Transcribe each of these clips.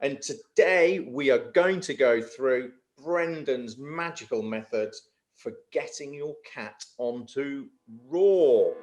And today we are going to go through Brendan's magical methods for getting your cat onto Raw.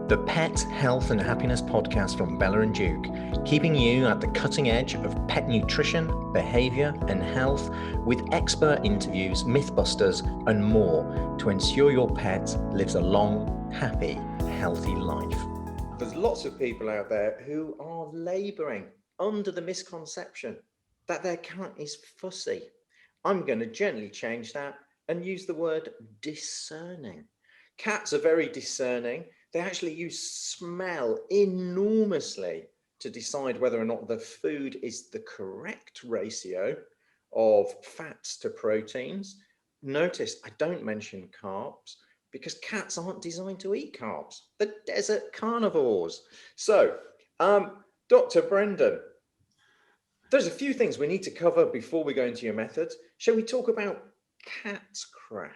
The Pet Health and Happiness podcast from Bella+Duke, keeping you at the cutting edge of pet nutrition, behaviour and health with expert interviews, mythbusters and more to ensure your pet lives a long, happy, healthy life. There's lots of people out there who are labouring under the misconception that their cat is fussy. I'm going to gently change that and use the word discerning. Cats are very discerning. They actually use smell enormously to decide whether or not the food is the correct ratio of fats to proteins. Notice I don't mention carbs because cats aren't designed to eat carbs. They're desert carnivores. So, Dr. Brendan, there's a few things we need to cover before we go into your methods. Shall we talk about cat's crack?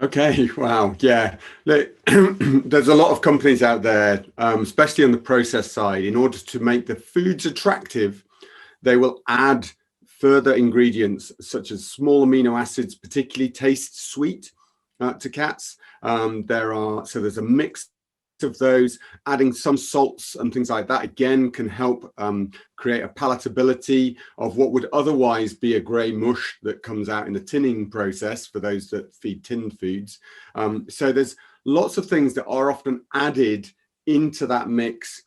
Okay, wow, yeah. Look, there's a lot of companies out there, especially on the process side, in order to make the foods attractive, they will add further ingredients such as small amino acids, particularly taste sweet to cats. There's a mix of those. Adding some salts and things like that again can help create a palatability of what would otherwise be a grey mush that comes out in the tinning process for those that feed tinned foods. So there's lots of things that are often added into that mix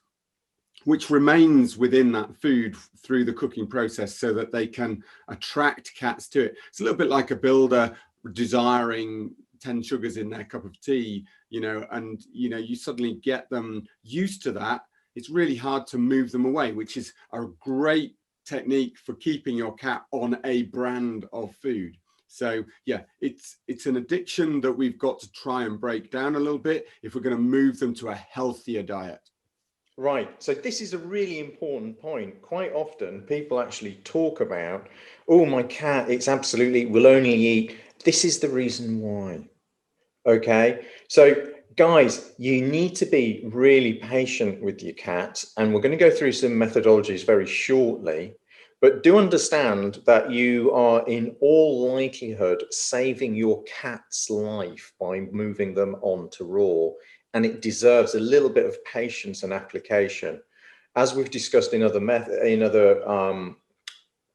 which remains within that food through the cooking process so that they can attract cats to it. It's a little bit like a builder desiring 10 sugars in their cup of tea, and you suddenly get them used to that. It's really hard to move them away, which is a great technique for keeping your cat on a brand of food. So yeah, it's an addiction that we've got to try and break down a little bit if we're going to move them to a healthier diet. Right. So this is a really important point. Quite often people actually talk about, oh, my cat, will only eat. This is the reason why. Okay. So guys, you need to be really patient with your cat. And we're going to go through some methodologies very shortly. But do understand that you are in all likelihood saving your cat's life by moving them on to Raw. And it deserves a little bit of patience and application. As we've discussed in other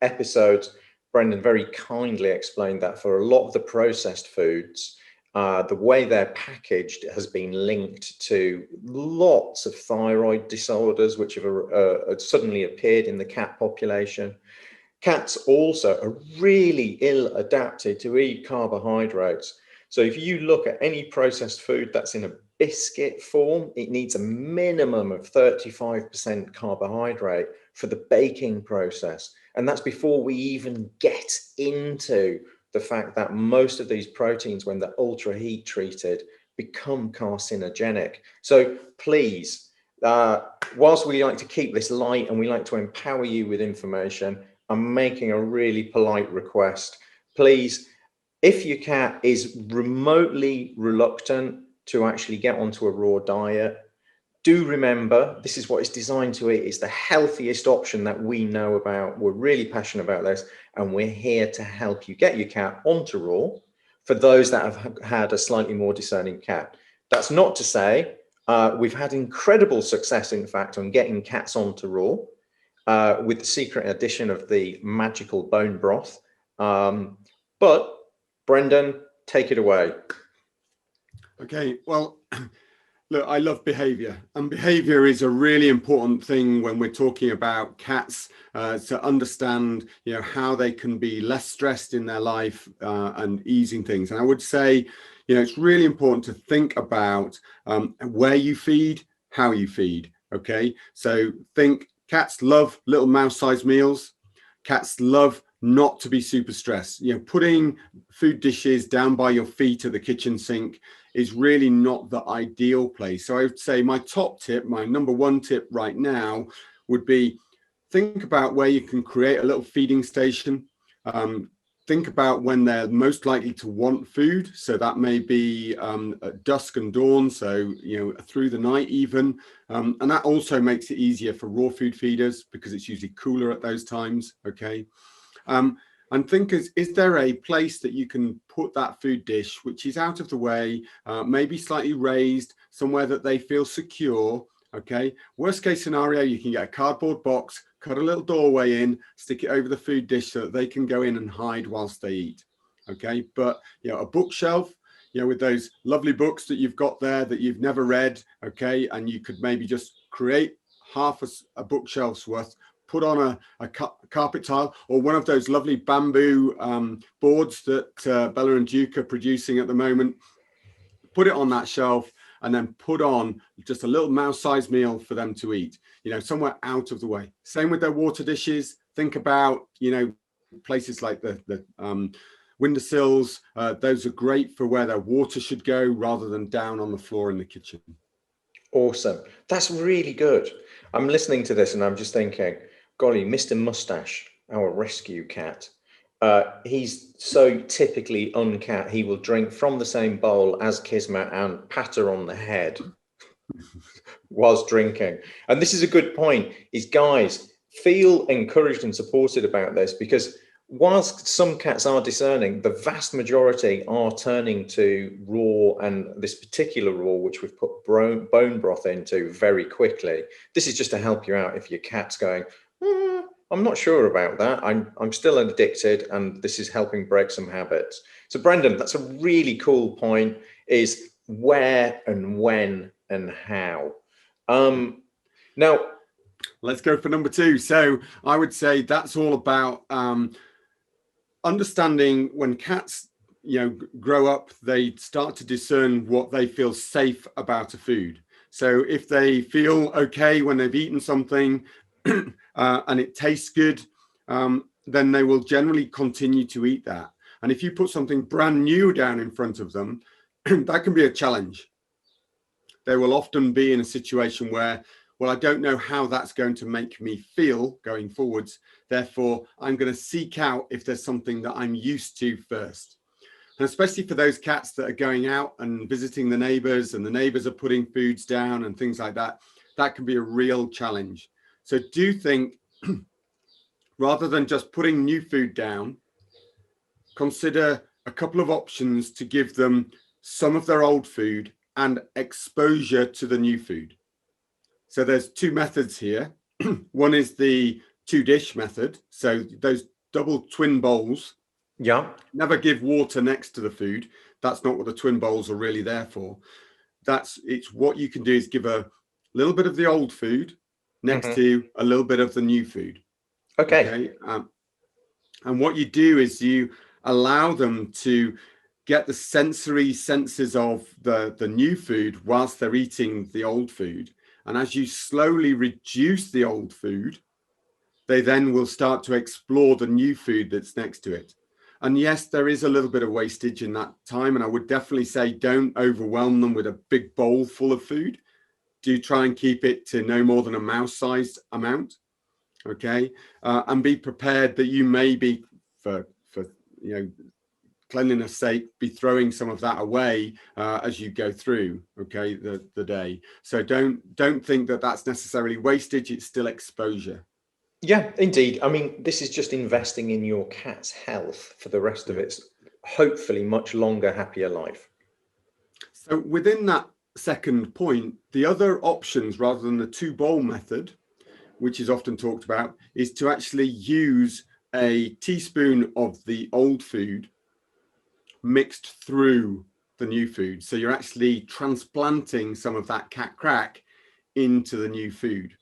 episodes, Brendan very kindly explained that for a lot of the processed foods, the way they're packaged has been linked to lots of thyroid disorders, which have suddenly appeared in the cat population. Cats also are really ill adapted to eat carbohydrates. So if you look at any processed food that's in a biscuit form, it needs a minimum of 35% carbohydrate for the baking process. And that's before we even get into the fact that most of these proteins, when they're ultra heat treated, become carcinogenic. So please, whilst we like to keep this light and we like to empower you with information, I'm making a really polite request. Please, if your cat is remotely reluctant to actually get onto a raw diet, do remember, this is what it's designed to eat. It's the healthiest option that we know about. We're really passionate about this, and we're here to help you get your cat onto Raw for those that have had a slightly more discerning cat. That's not to say we've had incredible success, in fact, on getting cats onto Raw with the secret addition of the magical bone broth. But Brendan, take it away. Okay, well, look, I love behavior, and behavior is a really important thing when we're talking about cats, to understand, how they can be less stressed in their life and easing things. And I would say, it's really important to think about where you feed, how you feed. Okay, so think cats love little mouse-sized meals. Cats love not to be super stressed. Putting food dishes down by your feet at the kitchen sink is really not the ideal place. So I would say my top tip, my number one tip right now would be think about where you can create a little feeding station. think about when they're most likely to want food. So that may be at dusk and dawn, so through the night even. And that also makes it easier for raw food feeders because it's usually cooler at those times. Okay. And think, is there a place that you can put that food dish which is out of the way, maybe slightly raised, somewhere that they feel secure? Okay. Worst case scenario, you can get a cardboard box, cut a little doorway in, stick it over the food dish so that they can go in and hide whilst they eat. Okay. But a bookshelf, with those lovely books that you've got there that you've never read. Okay. And you could maybe just create half a bookshelf's worth, put on a carpet tile or one of those lovely bamboo boards that Bella+Duke are producing at the moment. Put it on that shelf and then put on just a little mouse-sized meal for them to eat, somewhere out of the way. Same with their water dishes. Think about, places like the windowsills. Those are great for where their water should go rather than down on the floor in the kitchen. Awesome. That's really good. I'm listening to this and I'm just thinking, golly, Mr. Mustache, our rescue cat, he's so typically uncat. He will drink from the same bowl as Kismet and pat her on the head whilst drinking. And this is a good point, is guys, feel encouraged and supported about this, because whilst some cats are discerning, the vast majority are turning to raw, and this particular raw, which we've put bone broth into very quickly. This is just to help you out if your cat's going, I'm not sure about that. I'm still addicted, and this is helping break some habits. So Brendan, that's a really cool point, is where and when and how. Now, let's go for number 2. So I would say that's all about understanding when cats grow up, they start to discern what they feel safe about a food. So if they feel okay when they've eaten something and it tastes good, then they will generally continue to eat that. And if you put something brand new down in front of them, that can be a challenge. They will often be in a situation where, well, I don't know how that's going to make me feel going forwards. Therefore, I'm going to seek out if there's something that I'm used to first. And especially for those cats that are going out and visiting the neighbors, and the neighbors are putting foods down and things like that, that can be a real challenge. So do think, rather than just putting new food down, consider a couple of options to give them some of their old food and exposure to the new food. So there's 2 methods here. One is the 2-dish method. So those double twin bowls. Yeah. Never give water next to the food. That's not what the twin bowls are really there for. It's what you can do is give a little bit of the old food next to a little bit of the new food. Okay. And what you do is you allow them to get the sensory senses of the new food whilst they're eating the old food. And as you slowly reduce the old food, they then will start to explore the new food that's next to it. And yes, there is a little bit of wastage in that time. And I would definitely say don't overwhelm them with a big bowl full of food. Do try and keep it to no more than a mouse-sized amount. Okay. And be prepared that you may be, for cleanliness sake, be throwing some of that away as you go through, okay, the day. So don't think that that's necessarily wastage. It's still exposure. Yeah, indeed. I mean, this is just investing in your cat's health for the rest of its hopefully much longer, happier life. So within that second point, the other options, rather than the 2-bowl method, which is often talked about, is to actually use a teaspoon of the old food mixed through the new food. So you're actually transplanting some of that cat crack into the new food.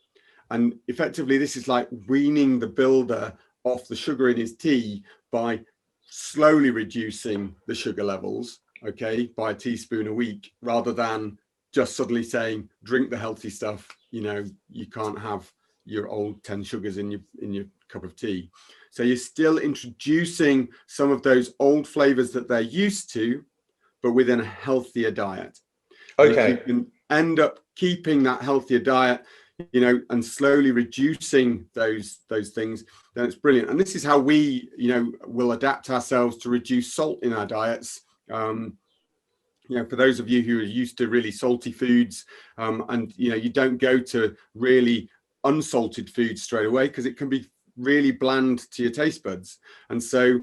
And effectively, this is like weaning the builder off the sugar in his tea by slowly reducing the sugar levels, okay, by a teaspoon a week, rather than just suddenly saying, drink the healthy stuff. You can't have your old 10 sugars in your cup of tea. So you're still introducing some of those old flavors that they're used to, but within a healthier diet. Okay. And if you can end up keeping that healthier diet, you know, and slowly reducing those things, then it's brilliant. And this is how we, you know, will adapt ourselves to reduce salt in our diets. You know, for those of you who are used to really salty foods, and you know, you don't go to really unsalted foods straight away because it can be really bland to your taste buds. And so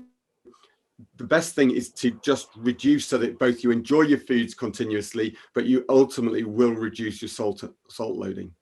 the best thing is to just reduce so that both you enjoy your foods continuously, but you ultimately will reduce your salt loading.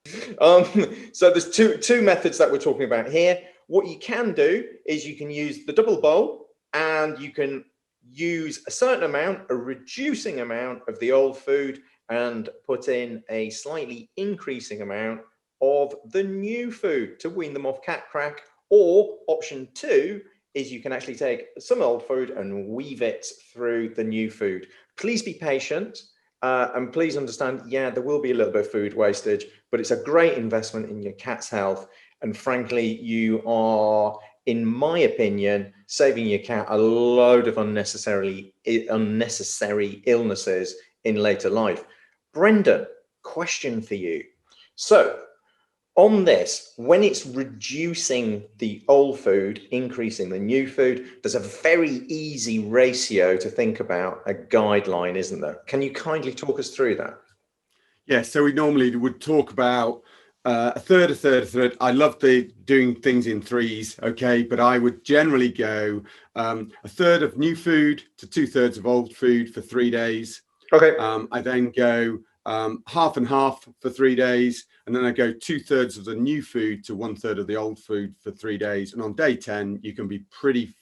So there's two methods that we're talking about here. What you can do is you can use the double bowl, and you can use a certain amount, a reducing amount of the old food, and put in a slightly increasing amount of the new food to wean them off cat crack. Or option two is you can actually take some old food and weave it through the new food. Please be patient, and please understand, yeah, there will be a little bit of food wastage, but it's a great investment in your cat's health. And frankly, you are, in my opinion, saving your cat a load of unnecessary illnesses in later life. Brendan, question for you. So on this, when it's reducing the old food, increasing the new food, there's a very easy ratio to think about, a guideline, isn't there? Can you kindly talk us through that? Yeah, so we normally would talk about a third, a third, a third. I love doing things in threes, okay, but I would generally go a third of new food to 2/3 of old food for 3 days. Okay. I then go half and half for 3 days, and then I go 2/3 of the new food to 1/3 of the old food for 3 days. And on day 10, you can be pretty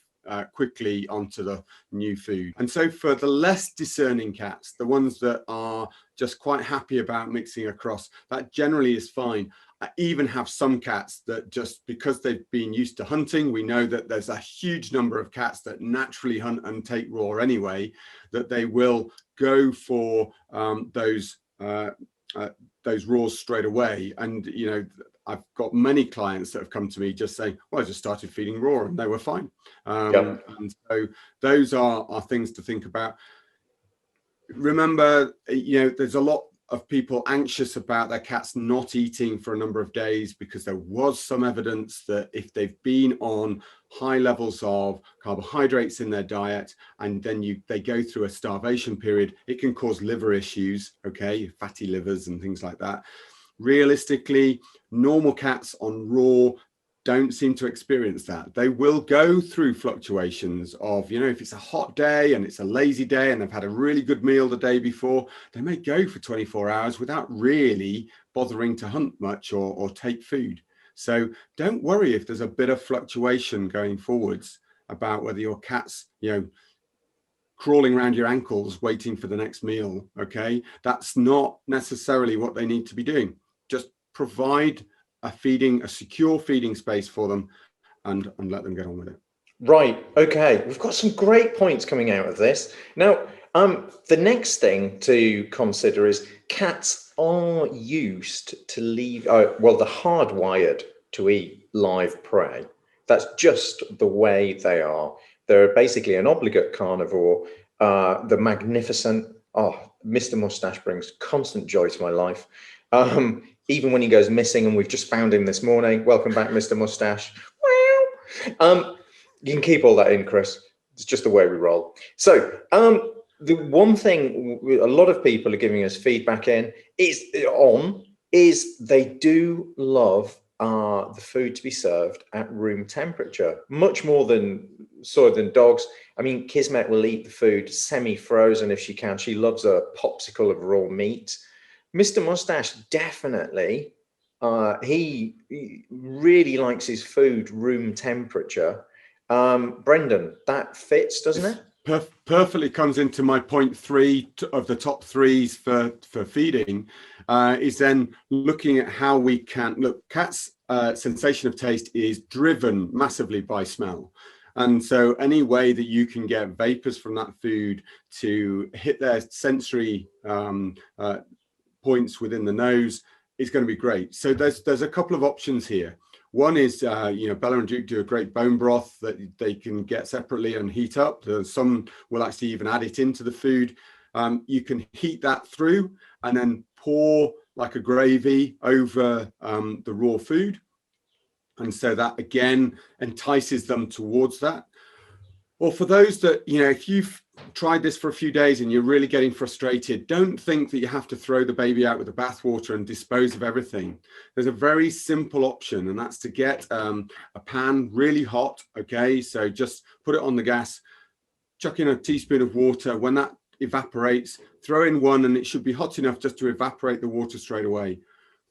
quickly onto the new food. And so for the less discerning cats, the ones that are just quite happy about mixing across, that generally is fine. I even have some cats that, just because they've been used to hunting, we know that there's a huge number of cats that naturally hunt and take raw anyway, that they will go for those raws straight away. And you know, I've got many clients that have come to me just saying, well, I just started feeding raw and they were fine. Yep. And so those are things to think about. Remember, you know, there's a lot of people anxious about their cats not eating for a number of days because there was some evidence that if they've been on high levels of carbohydrates in their diet and then they go through a starvation period, it can cause liver issues, okay, fatty livers and things like that. Realistically, normal cats on raw don't seem to experience that. They will go through fluctuations of, you know, if it's a hot day and it's a lazy day and they've had a really good meal the day before, they may go for 24 hours without really bothering to hunt much or take food. So don't worry if there's a bit of fluctuation going forwards about whether your cat's, you know, crawling around your ankles waiting for the next meal. Okay, that's not necessarily what they need to be doing. Just provide a secure feeding space for them and let them get on with it. Right. Okay. We've got some great points coming out of this. Now, the next thing to consider is cats are used to leave, well, they're hardwired to eat live prey. That's just the way they are. They're basically an obligate carnivore. The magnificent, Mr. Mustache brings constant joy to my life. Even when he goes missing, and we've just found him this morning. Welcome back, Mr. Mustache. You can keep all that in, Chris. It's just the way we roll. So the one thing a lot of people are giving us feedback is they do love the food to be served at room temperature, much more than dogs. I mean, Kismet will eat the food semi-frozen if she can. She loves a popsicle of raw meat. Mr. Mustache definitely, he really likes his food room temperature. Brendan, that fits, doesn't it? Perfectly comes into my point 3 of the top 3s for feeding, is then looking at how we can look. Cats' sensation of taste is driven massively by smell. And so any way that you can get vapors from that food to hit their sensory points within the nose is going to be great. So there's a couple of options here. One is, you know, Bella+Duke do a great bone broth that they can get separately and heat up. Some will actually even add it into the food. You can heat that through and then pour like a gravy over the raw food. And so that again entices them towards that. Or for those that, you know, if you've tried this for a few days and you're really getting frustrated, don't think that you have to throw the baby out with the bathwater and dispose of everything. There's a very simple option, and that's to get a pan really hot. Okay, so just put it on the gas, chuck in a teaspoon of water. When that evaporates, throw in one, and it should be hot enough just to evaporate the water straight away.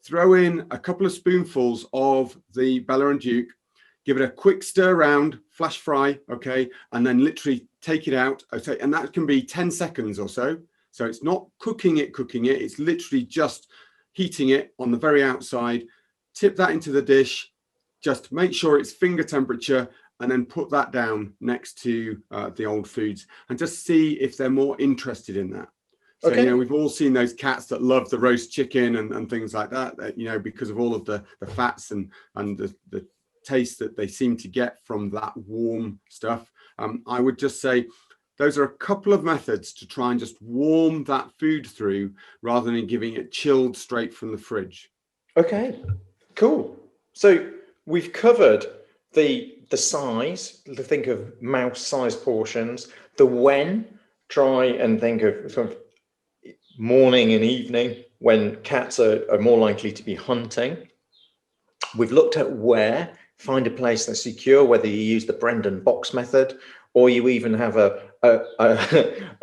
Throw in a couple of spoonfuls of the Bella+Duke, give it a quick stir around, flash fry, okay, and then literally take it out, okay, and that can be 10 seconds or so. So it's not cooking it, it's literally just heating it on the very outside. Tip that into the dish, just make sure it's finger temperature, and then put that down next to the old foods and just see if they're more interested in that. So, okay, you know, we've all seen those cats that love the roast chicken and things like that, you know, because of all of the fats and the taste that they seem to get from that warm stuff. I would just say those are a couple of methods to try and just warm that food through rather than giving it chilled straight from the fridge. Okay, cool. So we've covered the size, think of mouse-sized portions, the when, try and think of sort of morning and evening when cats are more likely to be hunting. We've looked at where, find a place that's secure, whether you use the Brendan box method or you even have a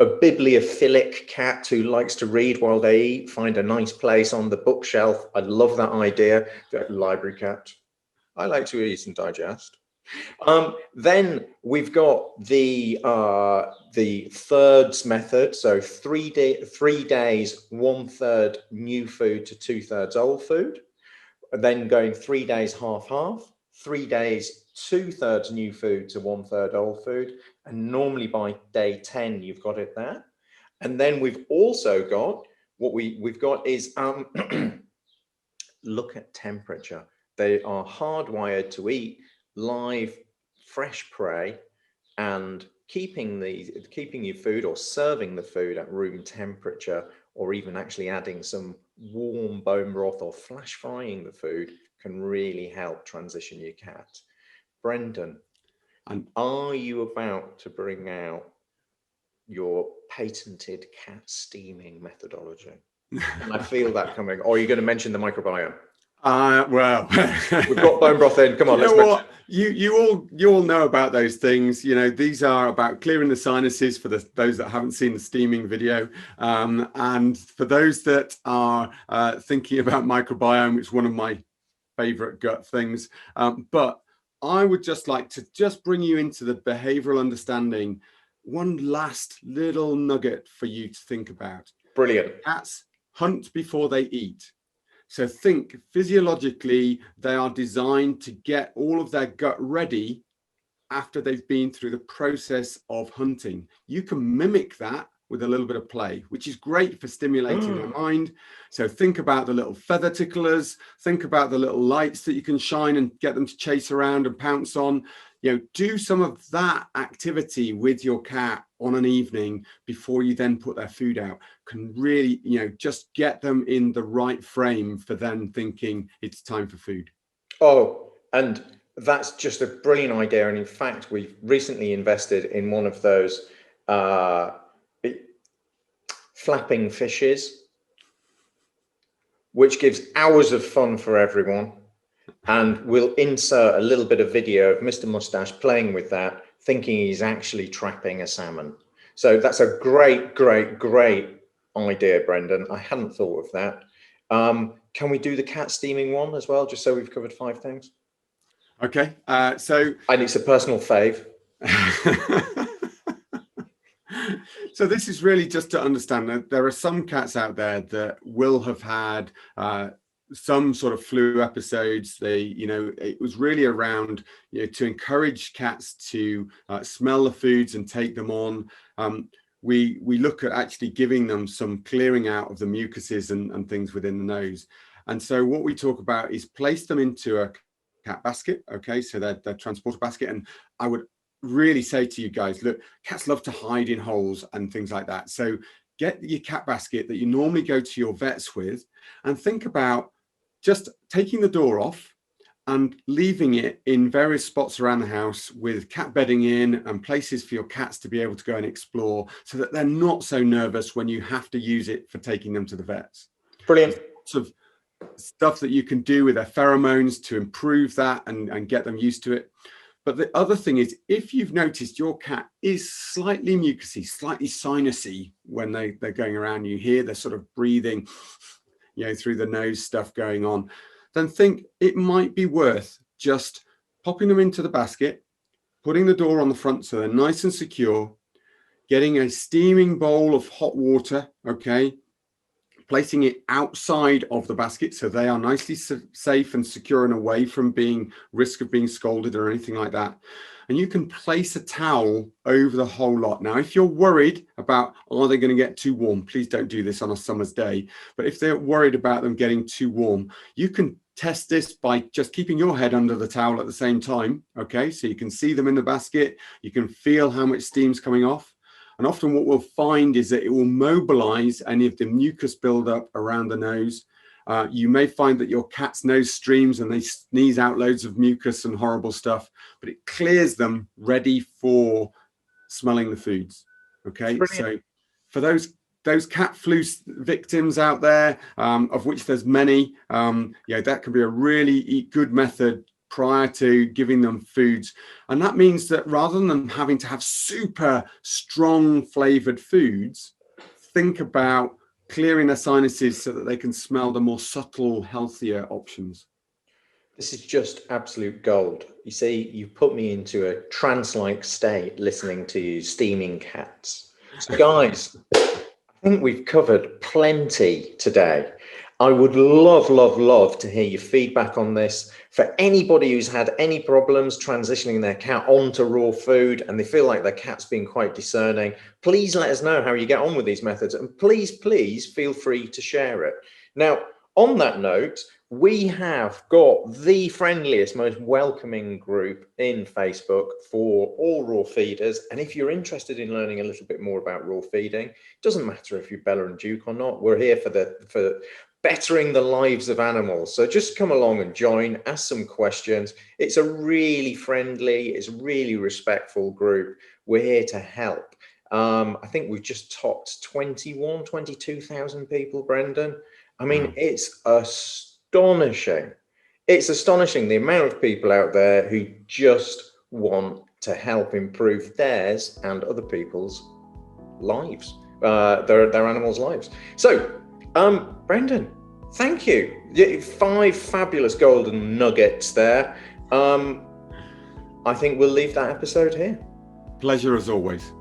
bibliophilic cat who likes to read while they eat, find a nice place on the bookshelf. I love that idea. Library cat. I like to eat and digest. Then we've got the thirds method. So 3 days, 1/3 new food to 2/3 old food. And then going 3 days, half. 3 days, 2/3 new food to 1/3 old food. And normally by day 10, you've got it there. And then we've also got what we've got is look at temperature. They are hardwired to eat live, fresh prey, and keeping your food or serving the food at room temperature, or even actually adding some warm bone broth or flash frying the food can really help transition your cat. Brendan, are you about to bring out your patented cat steaming methodology? And I feel that coming. Or are you going to mention the microbiome? Well, we've got bone broth in. Come on, let's mention. You all know about those things. You know, these are about clearing the sinuses for those that haven't seen the steaming video, and for those that are thinking about microbiome, which is one of my favorite gut things. But I would just like to bring you into the behavioral understanding. One last little nugget for you to think about. Brilliant. Cats hunt before they eat. So think physiologically, they are designed to get all of their gut ready after they've been through the process of hunting. You can mimic that with a little bit of play, which is great for stimulating their mind. So think about the little feather ticklers, think about the little lights that you can shine and get them to chase around and pounce on. You know, do some of that activity with your cat on an evening before you then put their food out. Can really, you know, just get them in the right frame for then thinking it's time for food. Oh, and that's just a brilliant idea. And in fact, we've recently invested in one of those flapping fishes, which gives hours of fun for everyone. And we'll insert a little bit of video of Mr. Mustache playing with that, thinking he's actually trapping a salmon. So that's a great idea, Brendan. I hadn't thought of that. Can we do the cat steaming one as well, just so we've covered 5 things? Okay, so... And it's a personal fave. So this is really just to understand that there are some cats out there that will have had some sort of flu episodes. It was really around, to encourage cats to smell the foods and take them on. We look at actually giving them some clearing out of the mucuses and things within the nose. And so what we talk about is place them into a cat basket. Okay, so they're transporter basket. And I would really say to you guys, look, cats love to hide in holes and things like that. So get your cat basket that you normally go to your vets with, and think about just taking the door off and leaving it in various spots around the house with cat bedding in and places for your cats to be able to go and explore, so that they're not so nervous when you have to use it for taking them to the vets. Brilliant. There's lots of stuff that you can do with their pheromones to improve that and get them used to it. But the other thing is, if you've noticed your cat is slightly mucousy, slightly sinusy when they're going around, you hear they're sort of breathing, through the nose stuff going on, then think it might be worth just popping them into the basket, putting the door on the front so they're nice and secure, getting a steaming bowl of hot water, okay, placing it outside of the basket so they are nicely safe and secure and away from risk of being scalded or anything like that. And you can place a towel over the whole lot. Now, if you're worried about, are they going to get too warm? Please don't do this on a summer's day. But if they're worried about them getting too warm, you can test this by just keeping your head under the towel at the same time. Okay, so you can see them in the basket. You can feel how much steam's coming off. And often what we'll find is that it will mobilize any of the mucus buildup around the nose. You may find that your cat's nose streams and they sneeze out loads of mucus and horrible stuff, but it clears them ready for smelling the foods. Okay, so for those cat flu victims out there, of which there's many, that can be a really good method prior to giving them foods. And that means that rather than having to have super strong flavored foods, think about clearing their sinuses so that they can smell the more subtle, healthier options. This is just absolute gold. You see, you put me into a trance-like state listening to you steaming cats. So guys, I think we've covered plenty today. I would love to hear your feedback on this. For anybody who's had any problems transitioning their cat onto raw food and they feel like their cat's been quite discerning, please let us know how you get on with these methods, and please feel free to share it. Now, on that note, we have got the friendliest, most welcoming group in Facebook for all raw feeders. And if you're interested in learning a little bit more about raw feeding, it doesn't matter if you're Bella+Duke or not. We're here for bettering the lives of animals. So just come along and join, ask some questions. It's a really friendly, it's a really respectful group. We're here to help. I think we've just topped 22,000 people, Brendan. I mean, it's astonishing. It's astonishing the amount of people out there who just want to help improve theirs and other people's lives, their animals' lives. So, Brendan, thank you. 5 fabulous golden nuggets there. I think we'll leave that episode here. Pleasure as always.